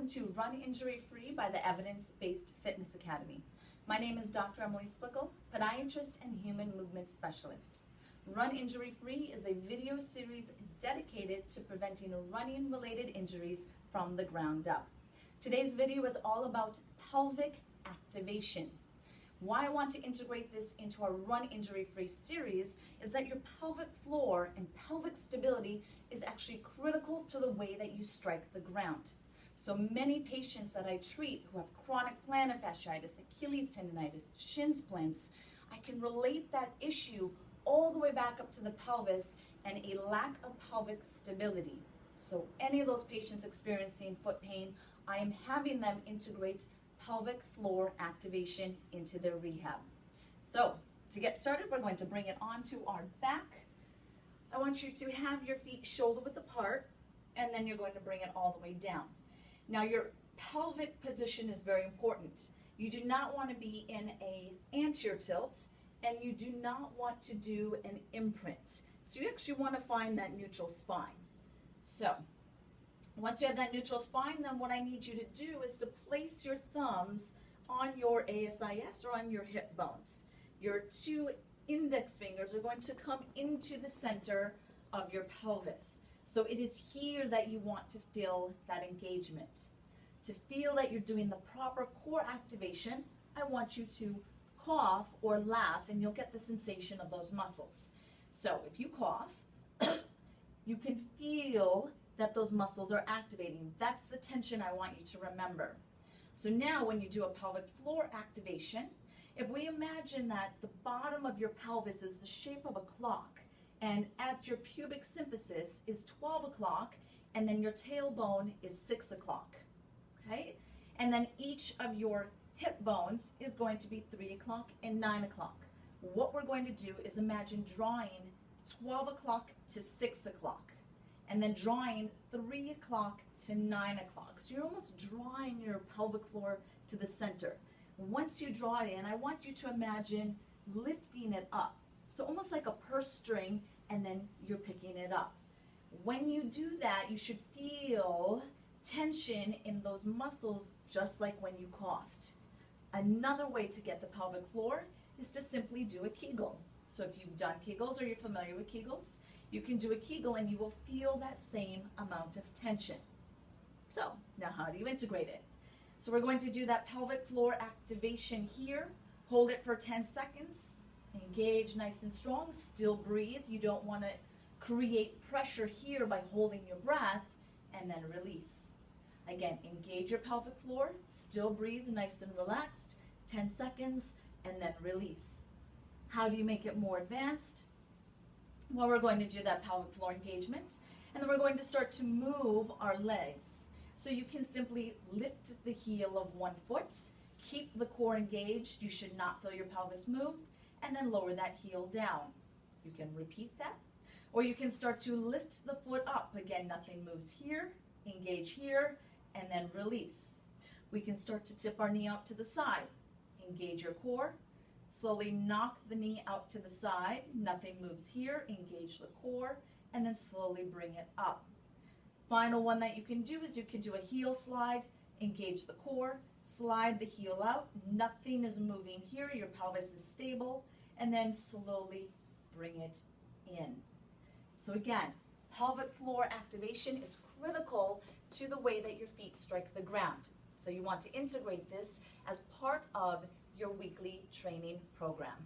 welcome to Run Injury Free by the Evidence-Based Fitness Academy. My name is Dr. Emily Splickle, podiatrist and human movement specialist. Run Injury Free is a video series dedicated to preventing running-related injuries from the ground up. Today's video is all about pelvic activation. Why I want to integrate this into our Run Injury Free series is that your pelvic floor and pelvic stability is actually critical to the way that you strike the ground. So many patients that I treat who have chronic plantar fasciitis, Achilles tendonitis, shin splints, I can relate that issue all the way back up to the pelvis and a lack of pelvic stability. So any of those patients experiencing foot pain, I am having them integrate pelvic floor activation into their rehab. So to get started, we're going to bring it onto our back. I want you to have your feet shoulder width apart, and then you're going to bring it all the way down. Now your pelvic position is very important. You do not want to be in an anterior tilt, and you do not want to do an imprint. So you actually want to find that neutral spine. So once you have that neutral spine, then what I need you to do is to place your thumbs on your ASIS or on your hip bones. Your two index fingers are going to come into the center of your pelvis. So it is here that you want to feel that engagement. To feel that you're doing the proper core activation, I want you to cough or laugh, and you'll get the sensation of those muscles. So if you cough, you can feel that those muscles are activating. That's the tension I want you to remember. So now when you do a pelvic floor activation, if we imagine that the bottom of your pelvis is the shape of a clock, and at your pubic symphysis is 12 o'clock, and then your tailbone is 6 o'clock, okay? And then each of your hip bones is going to be 3 o'clock and 9 o'clock. What we're going to do is imagine drawing 12 o'clock to 6 o'clock, and then drawing 3 o'clock to 9 o'clock. So you're almost drawing your pelvic floor to the center. Once you draw it in, I want you to imagine lifting it up. So almost like a purse string, and then you're picking it up. When you do that, you should feel tension in those muscles just like when you coughed. Another way to get the pelvic floor is to simply do a Kegel. So if you've done Kegels or you're familiar with Kegels, you can do a Kegel and you will feel that same amount of tension. So now how do you integrate it? So we're going to do that pelvic floor activation here. Hold it for 10 seconds. Engage nice and strong. Still breathe. You don't want to create pressure here by holding your breath, and then release. Again, engage your pelvic floor. Still breathe nice and relaxed. 10 seconds, and then release. How do you make it more advanced? Well, we're going to do that pelvic floor engagement, and then we're going to start to move our legs. So you can simply lift the heel of one foot, keep the core engaged, you should not feel your pelvis move, and then lower that heel down. You can repeat that, or you can start to lift the foot up. Again, nothing moves here, engage here, and then release. We can start to tip our knee out to the side, engage your core, slowly knock the knee out to the side, nothing moves here, engage the core, and then slowly bring it up. Final one that you can do is you can do a heel slide, engage the core, slide the heel out, nothing is moving here, your pelvis is stable, and then slowly bring it in. So again, pelvic floor activation is critical to the way that your feet strike the ground. So you want to integrate this as part of your weekly training program.